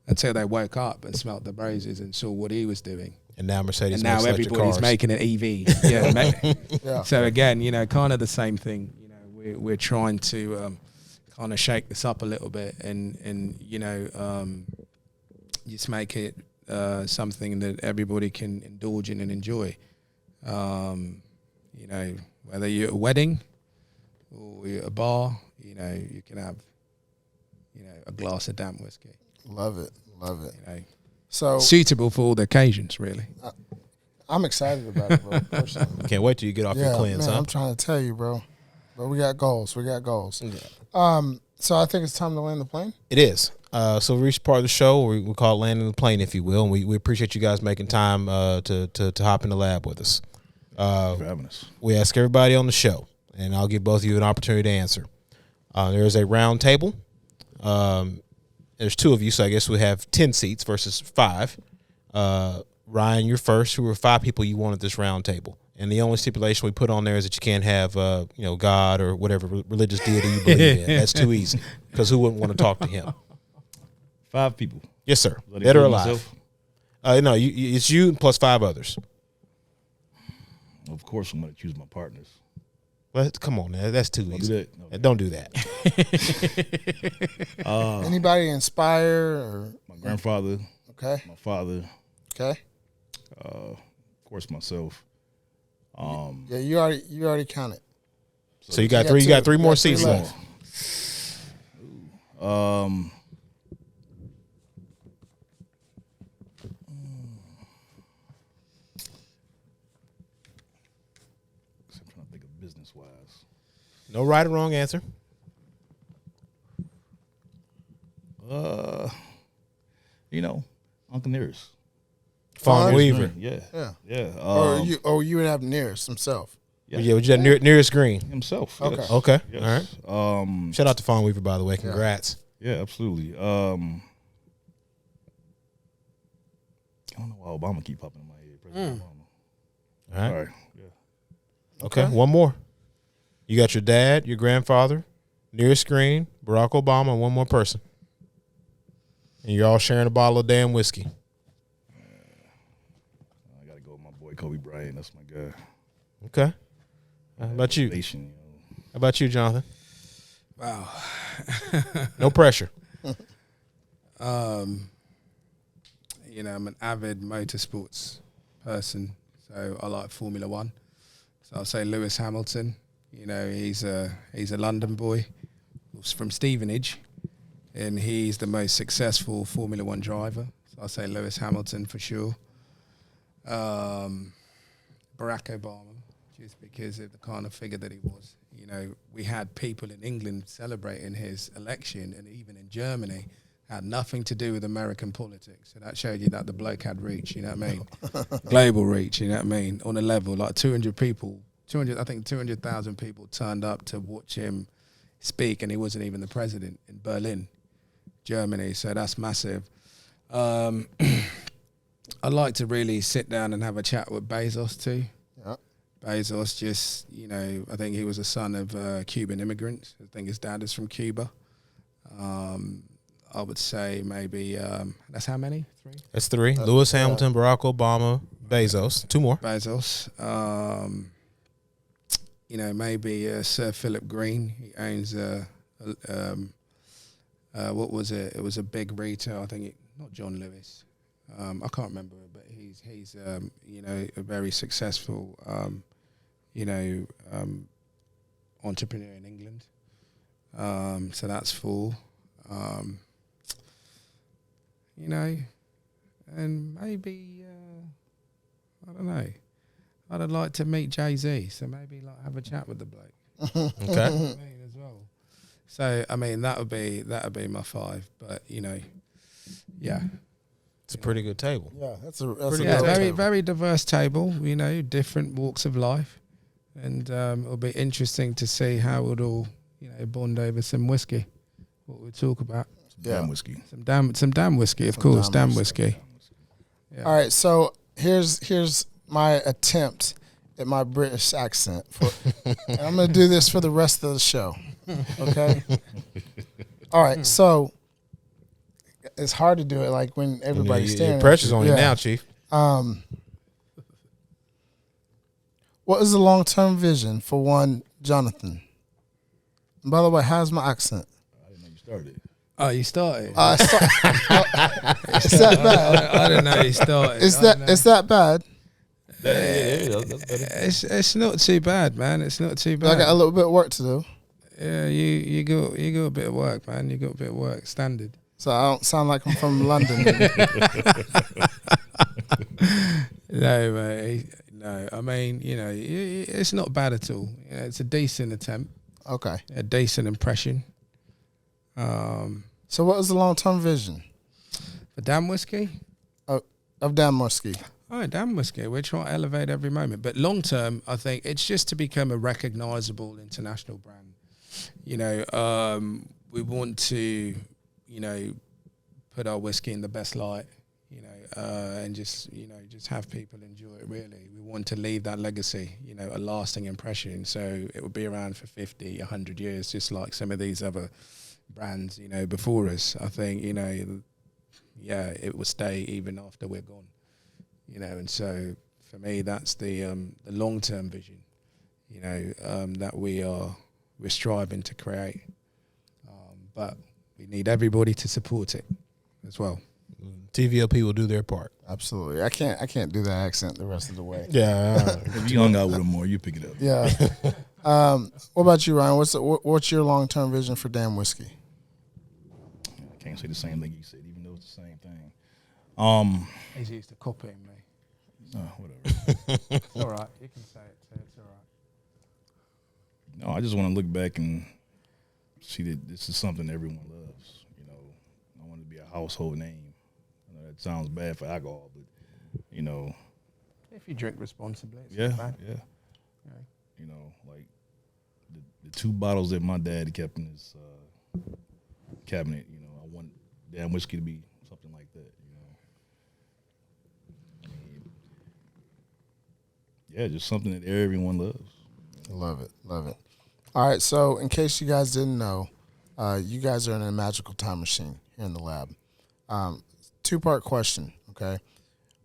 until they woke up and smelt the roses and saw what he was doing. And now Mercedes and now makes electric everybody's cars. making an EV. Yeah, Yeah. So again, kind of the same thing. We're trying to kind of shake this up a little bit and just make it something that everybody can indulge in and enjoy. Whether you're at a wedding or you're at a bar, you can have, a glass of damn whiskey. Love it. Love it. So Suitable for all the occasions, really. I'm excited about it, bro, personally. Can't wait till you get off your cleanse, man, huh? I'm trying to tell you, bro. But we got goals. Yeah. So I think it's time to land the plane. It is. So we reached part of the show. We call it landing the plane, if you will. And we appreciate you guys making time to hop in the lab with us. Thanks for having us. We ask everybody on the show, and I'll give both of you an opportunity to answer. There is a round table. There's 2 of you, so I guess we have 10 seats versus 5. Ryan, you're first. Who were 5 people you want at this round table? And the only stipulation we put on there is that you can't have, God or whatever religious deity you believe in. That's too easy, because who wouldn't want to talk to him? 5 people. Yes, sir. Let Dead or include alive. myself? No, it's you plus 5 others. Of course, I'm going to choose my partners. Well, come on, man. That's too Don't easy. do that. Okay. Don't do that. Anybody inspire? Or My grandfather, okay, my father, okay. of course, myself. Yeah, you already counted. So you got you got 3. You got 3 2. more You got 3 seats left. left. I'm trying to think of business wise. No right or wrong answer. Uncle Nearest. Fawn Fawn? Weaver. Yeah. Yeah. Yeah. Or you would have Nearest himself. Yeah, was you nearest green? Himself. Okay. Yes. Okay. Yes. All right. Shout out to Fawn Weaver, by the way. Congrats. Yeah, absolutely. I don't know why Obama keep popping in my head. President Obama. All right. All right. Yeah. Okay. One more. You got your dad, your grandfather, nearest screen, Barack Obama, and one more person. And you're all sharing a bottle of damn whiskey. I got to go with my boy Kobe Bryant. That's my guy. Okay. How about you? Nation, you know. How about you, Jonathan? Wow. No pressure. I'm an avid motorsports person, so I like Formula One. So I'll say Lewis Hamilton. He's a London boy from Stevenage, and he's the most successful Formula One driver. So I'll say Lewis Hamilton for sure. Barack Obama, just because of the kind of figure that he was. We had people in England celebrating his election, and even in Germany, had nothing to do with American politics. So that showed you that the bloke had reach, you know what I mean? Global reach, you know what I mean? On a level, like 200,000 people turned up to watch him speak, and he wasn't even the president in Berlin, Germany. So that's massive. I'd like to really sit down and have a chat with Bezos too. Yeah. Bezos just, I think he was a son of Cuban immigrants. I think his dad is from Cuba. I would say maybe, that's how many? 3? That's 3. Lewis Hamilton, Barack Obama, Bezos. 2 more. Bezos. Maybe Sir Philip Green. He owns what was it? It was a big retail. I think not John Lewis. I can't remember, but he's a very successful entrepreneur in England. So that's 4. And maybe I don't know. I'd like to meet Jay-Z, so maybe have a chat with the bloke. Okay. As well. So that would be my 5. But yeah. It's a pretty good table. Yeah, that's a very very diverse table. Different walks of life, and it'll be interesting to see how it all bond over some whiskey. What we talk about. Damn whiskey. Some damn whiskey, of course, damn whiskey. Yeah. All right, so here's my attempt at my British accent. And I'm going to do this for the rest of the show. Okay? All right, so it's hard to do it like when everybody's staring. The pressure's at on you now, Chief. What is the long-term vision for one Jonathan? And by the way, how's my accent? I didn't know you started. Oh, you started? It's that bad. I didn't know you started. It's that bad. It's not too bad, man. It's not too bad. I got a little bit of work to do. Yeah, you got a bit of work, man. You got a bit of work, standard. So I don't sound like I'm from London. No, mate. No, I mean, it's not bad at all. It's a decent attempt. Okay. A decent impression. So what is the long-term vision For damn whiskey? of DAMM whiskey? Oh, damn whiskey. We're trying to elevate every moment. But long term, I think it's just to become a recognizable international brand. We want to, put our whiskey in the best light, and just have people enjoy it, really. We want to leave that legacy, a lasting impression. So it will be around for 50, 100 years, just like some of these other brands, before us. I think, it will stay even after we're gone. And so for me, that's the long-term vision, that we're striving to create. But we need everybody to support it as well. TVLP will do their part. Absolutely. I can't do that accent the rest of the way. Yeah. If you hung out with him more, you pick it up. Yeah. What about you, Ryan? What's your long-term vision for damn whiskey? I can't say the same thing you said, even though it's the same thing. He's used to copying me. Whatever. It's all right. You can say it too. It's all right. No, I just want to look back and see that this is something everyone loves. I want to be a household name. I know that sounds bad for alcohol, but If you drink responsibly, it's yeah, not bad. yeah. Like the 2 bottles that my dad kept in his cabinet. I want damn whiskey to be something like that. Yeah, just something that everyone loves. Love it. All right, so in case you guys didn't know, you guys are in a magical time machine here in the lab. Two-part question, okay?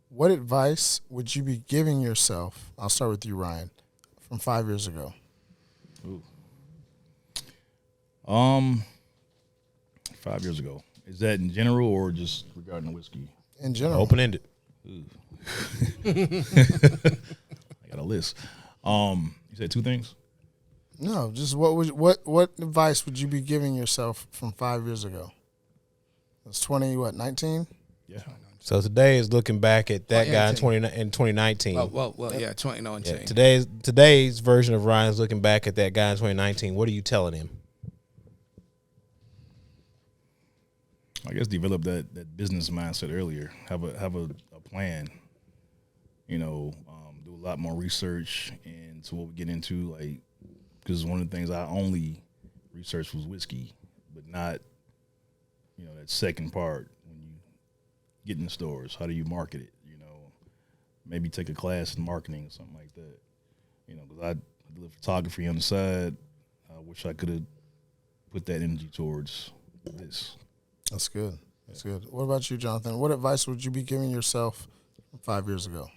What advice would you be giving yourself? I'll start with you, Ryan, from 5 years ago. Ooh. 5 years ago. Is that in general or just regarding the whiskey? In general. Open-ended. I got a list. You said two things? No, just what advice would you be giving yourself from 5 years ago? It's 19? Yeah. So today is looking back at that guy in 2018. 2019. Well, 2019. Yeah, today's version of Ryan's looking back at that guy in 2019. What are you telling him? I guess develop that business mindset earlier. Have a plan. You know, do a lot more research into what we get into. Like, because one of the things I only researched was whiskey, but not, you know, that second part when you get in the stores. How do you market it? You know, maybe take a class in marketing or something like that. You know, because I did photography on the side. I wish I could have put that energy towards this. That's good. That's good. What about you, Jonathan? What advice would you be giving yourself 5 years ago?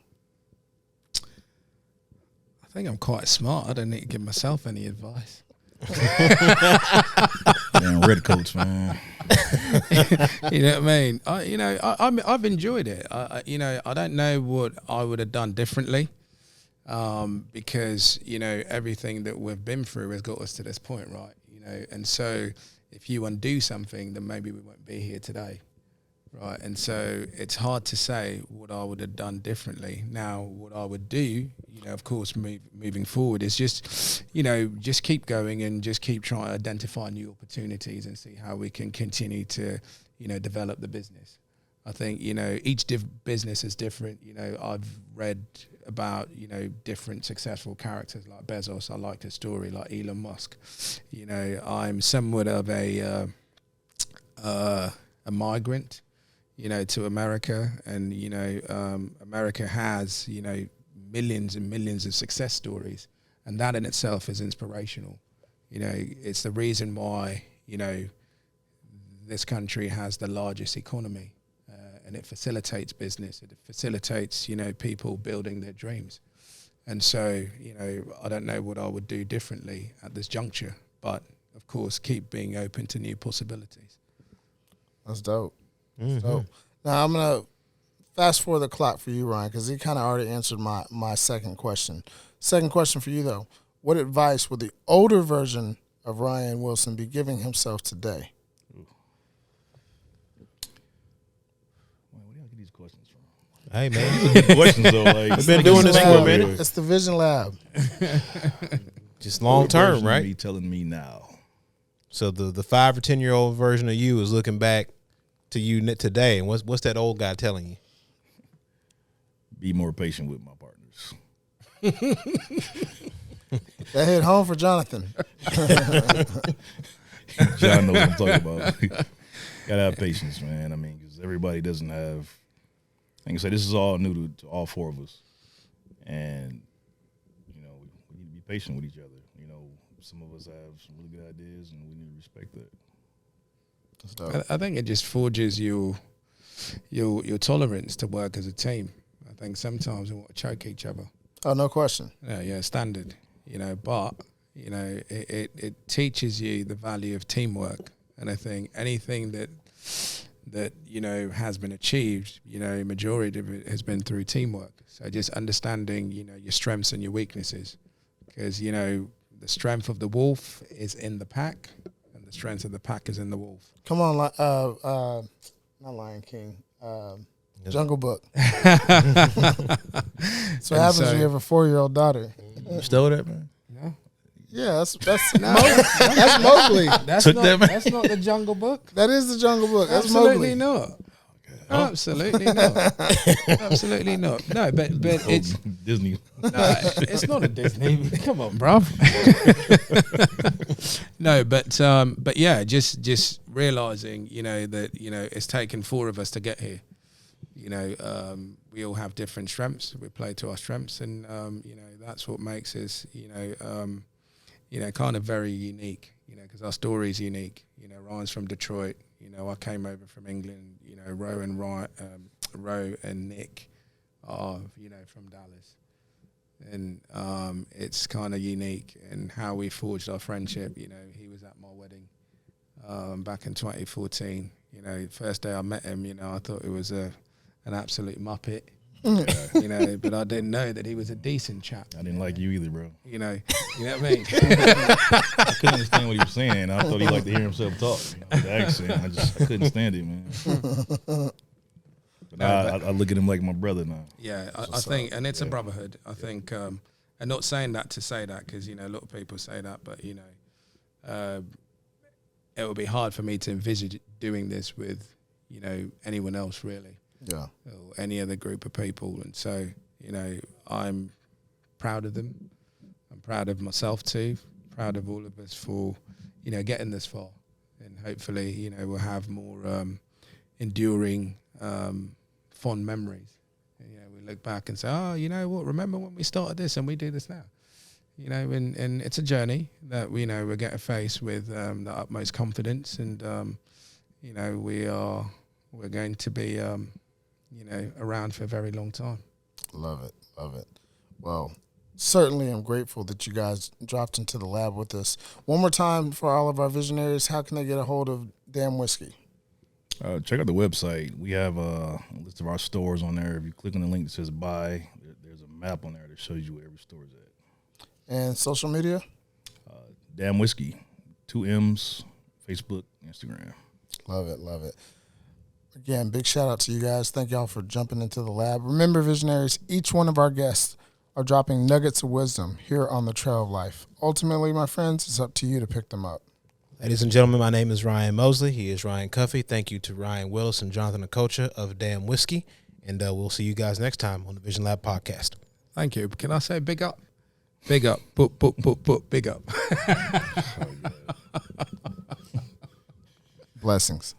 I think I'm quite smart. I don't need to give myself any advice. Man, red coats, man. You know what I mean? I've enjoyed it. I don't know what I would have done differently, because everything that we've been through has got us to this point, right? And so if you undo something, then maybe we won't be here today, right? And so it's hard to say what I would have done differently. Now, what I would do, of course, moving forward is just keep going and just keep trying to identify new opportunities and see how we can continue to, develop the business. I think, each business is different. I've read about, different successful characters like Bezos. I like his story, like Elon Musk. I'm somewhat of a migrant, to America. And, America has, millions and millions of success stories. And that in itself is inspirational. It's the reason why, this country has the largest economy. And it facilitates business. It facilitates, people building their dreams. And so, I don't know what I would do differently at this juncture, but of course, keep being open to new possibilities. That's dope. That's dope. Now, I'm going to fast forward the clock for you, Ryan, because he kind of already answered my second question. Second question for you, though. What advice would the older version of Ryan Wilson be giving himself today? Hey, man. Questions, though, like, We've been doing this for a minute. It's the Vision Lab. Just long term, right? Be telling me now. So the 5 or 10-year-old version of you is looking back to you today, and what's that old guy telling you? Be more patient with my partners. That hit home for Jonathan. John knows what I'm talking about. Gotta have patience, man. I mean, because everybody doesn't have. Like I said, this is all new to all four of us, and we need to be patient with each other. Some of us have some really good ideas, and we need to respect that. I think it just forges your tolerance to work as a team. I think sometimes we want to choke each other. Oh, no question. Yeah, standard. But it teaches you the value of teamwork, and I think anything that has been achieved, majority of it has been through teamwork. So just understanding, your strengths and your weaknesses, because, the strength of the wolf is in the pack and the strength of the pack is in the wolf. Come on, not Lion King, Jungle Book. So what happens when you have a 4-year-old daughter. You stole that, man? No. Yeah, that's that's Mowgli. That's not the Jungle Book. That is the Jungle Book. That's Absolutely Mowgli. not. Absolutely not. Absolutely not. No, but it's Disney. No, it's not a Disney. Come on, bro. No, but yeah, just realizing, that it's taken 4 of us to get here. We all have different strengths. We play to our strengths, and that's what makes us, kind of very unique. you know, because our story is unique. You know, Ryan's from Detroit. You know, I came over from England. You know, Ro and Nick are, you know, from Dallas. And it's kind of unique in how we forged our friendship. You know, he was at my wedding back in 2014. You know, first day I met him, you know, I thought it was an absolute muppet. You know, but I didn't know that he was a decent chap. I didn't like you either, bro. You know what I mean? I couldn't understand what he was saying. I thought he liked to hear himself talk. You know, the accent, I couldn't stand it, man. But I look at him like my brother now. Yeah, I think, and it's a brotherhood. I think, and not saying that to say that, because, you know, a lot of people say that, but, you know, it would be hard for me to envisage doing this with, you know, anyone else really. Yeah. Or any other group of people. And so, you know, I'm proud of them. I'm proud of myself too. Proud of all of us for, you know, getting this far. And hopefully, you know, we'll have more enduring, fond memories. And, you know, we look back and say, oh, you know what, remember when we started this and we do this now? You know, and it's a journey that, we know, we're going to face with the utmost confidence. And, you know, we're going to be, you know, around for a very long time. Love it. Love it. Well, certainly I'm grateful that you guys dropped into the lab with us. One more time for all of our visionaries, how can they get a hold of DAMM Whiskey? Check out the website. We have a list of our stores on there. If you click on the link that says buy, there's a map on there that shows you where every store is at. And social media? DAMM Whiskey, 2 M's, Facebook, Instagram. Love it. Love it. Again, big shout out to you guys. Thank y'all for jumping into the lab. Remember, visionaries, each one of our guests are dropping nuggets of wisdom here on the Trail of Life. Ultimately, my friends, it's up to you to pick them up. Ladies and gentlemen, my name is Ryan Mosley. He is Ryan Cuffey. Thank you to Ryan Willis and Jonathan Ekeocha of DAMM Whiskey. And we'll see you guys next time on the Vision Lab podcast. Thank you. Can I say big up? Big up. Big up. Blessings.